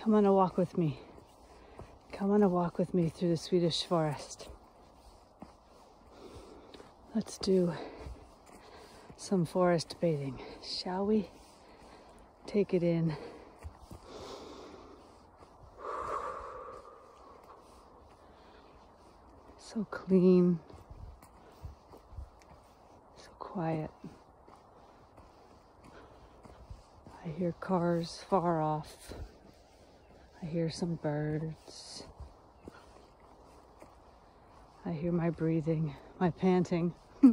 Come on a walk with me. Come on a walk with me through the Swedish forest. Let's do some forest bathing, shall we? Take it in. So clean, so quiet. I hear cars far off. I hear some birds. I hear my breathing, my panting. A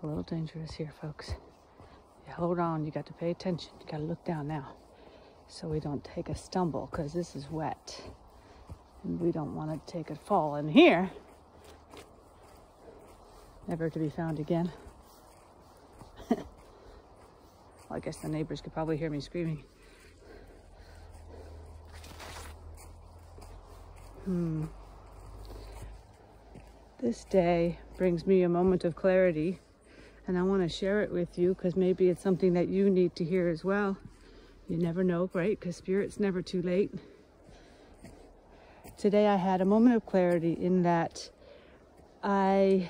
little dangerous here, folks. You hold on, you got to pay attention. You got to look down now so we don't take a stumble, because this is wet and we don't want to take a fall in here. Never to be found again. Well, I guess the neighbors could probably hear me screaming. This day brings me a moment of clarity, and I want to share it with you because maybe it's something that you need to hear as well. You never know, right? Because Spirit's never too late. Today I had a moment of clarity in that I've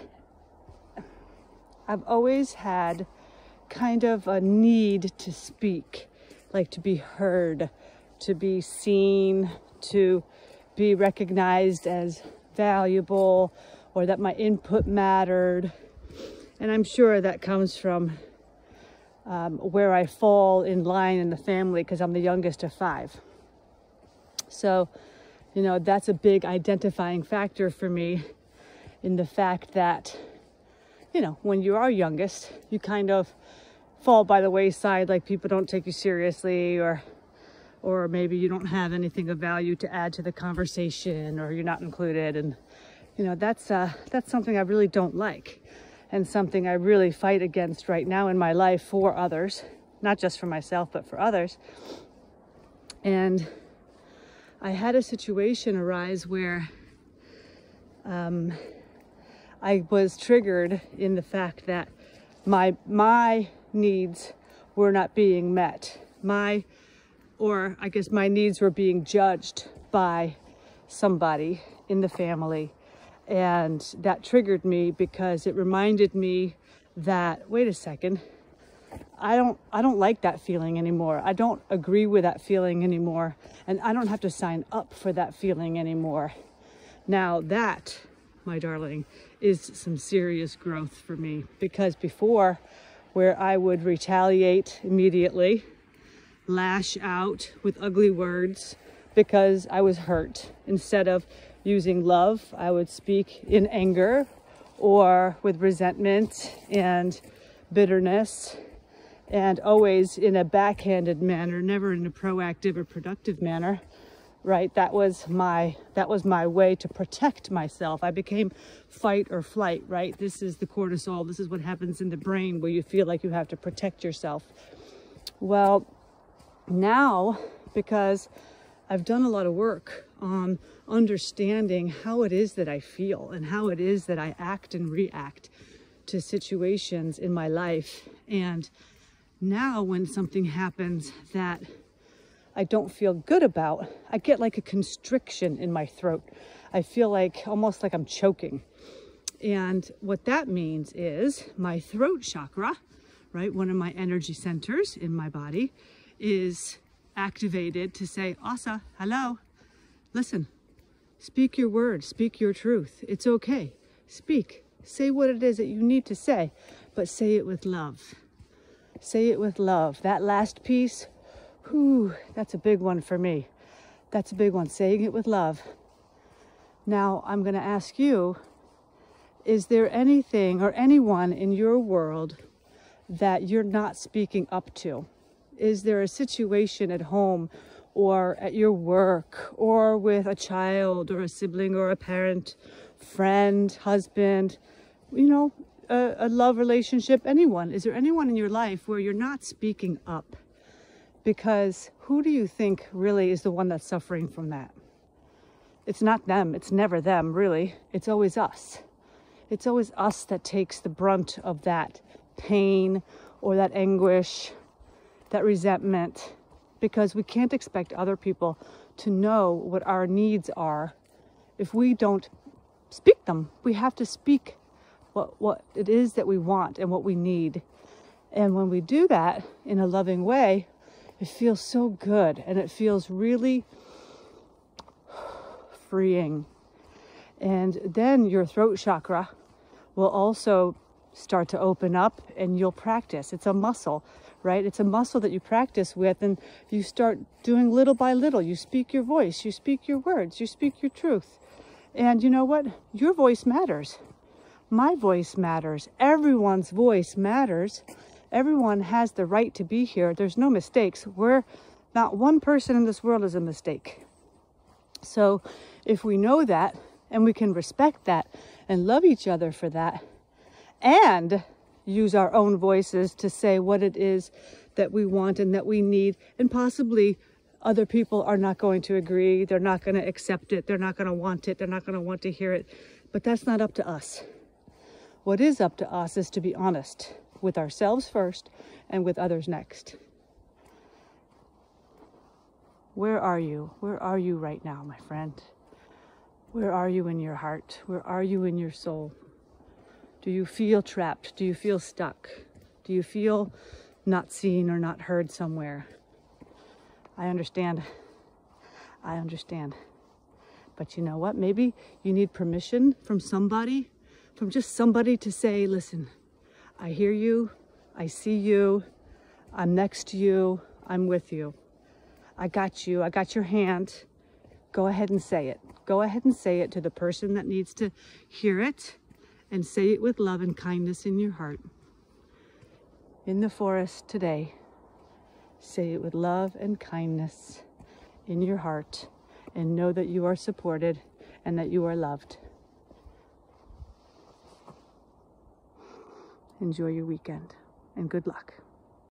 always had kind of a need to speak, like to be heard, to be seen, to be recognized as valuable, or that my input mattered. And I'm sure that comes from where I fall in line in the family, because I'm the youngest of 5. So, you know, that's a big identifying factor for me, in the fact that, you know, when you are youngest, you kind of fall by the wayside, like people don't take you seriously, or maybe you don't have anything of value to add to the conversation, or you're not included. And, you know, that's something I really don't like, and something I really fight against right now in my life for others, not just for myself, but for others. And I had a situation arise where I was triggered in the fact that my needs were not being met. Or I guess my needs were being judged by somebody in the family. And that triggered me because it reminded me that, wait a second, I don't like that feeling anymore. I don't agree with that feeling anymore. And I don't have to sign up for that feeling anymore. Now that, my darling, is some serious growth for me, because before, where I would retaliate immediately, lash out with ugly words because I was hurt, instead of using love, I would speak in anger or with resentment and bitterness, and always in a backhanded manner, never in a proactive or productive manner. Right? That was my way to protect myself. I became fight or flight, right? This is the cortisol. This is what happens in the brain where you feel like you have to protect yourself. Well, now, because I've done a lot of work on understanding how it is that I feel and how it is that I act and react to situations in my life. And now when something happens that I don't feel good about, I get like a constriction in my throat. I feel like almost like I'm choking. And what that means is my throat chakra, right, one of my energy centers in my body, is activated to say, Asa, hello, listen, speak your words, speak your truth. It's okay. Speak. Say what it is that you need to say, but say it with love. Say it with love. That last piece, whew, that's a big one for me. That's a big one, saying it with love. Now, I'm going to ask you, is there anything or anyone in your world that you're not speaking up to? Is there a situation at home or at your work or with a child or a sibling or a parent, friend, husband, you know, a love relationship, anyone? Is there anyone in your life where you're not speaking up? Because who do you think really is the one that's suffering from that? It's not them. It's never them, really. It's always us. It's always us that takes the brunt of that pain or that anguish, that resentment, because we can't expect other people to know what our needs are if we don't speak them. We have to speak what it is that we want and what we need. And when we do that in a loving way, it feels so good, and it feels really freeing. And then your throat chakra will also start to open up, and you'll practice. It's a muscle, right? It's a muscle that you practice with, and you start doing little by little. You speak your voice, you speak your words, you speak your truth. And you know what? Your voice matters. My voice matters. Everyone's voice matters. Everyone has the right to be here. There's no mistakes. Not one person in this world is a mistake. So if we know that, and we can respect that and love each other for that, and use our own voices to say what it is that we want and that we need, and possibly other people are not going to agree, they're not going to accept it, they're not going to want it, they're not going to want to hear it, but that's not up to us. What is up to us is to be honest with ourselves first and with others next. Where are you? Where are you right now, my friend? Where are you in your heart? Where are you in your soul? Do you feel trapped? Do you feel stuck? Do you feel not seen or not heard somewhere? I understand. I understand. But you know what? Maybe you need permission from somebody, from just somebody to say, listen, I hear you, I see you, I'm next to you, I'm with you. I got you, I got your hand. Go ahead and say it. Go ahead and say it to the person that needs to hear it, and say it with love and kindness in your heart. In the forest today, say it with love and kindness in your heart, and know that you are supported and that you are loved. Enjoy your weekend, and good luck.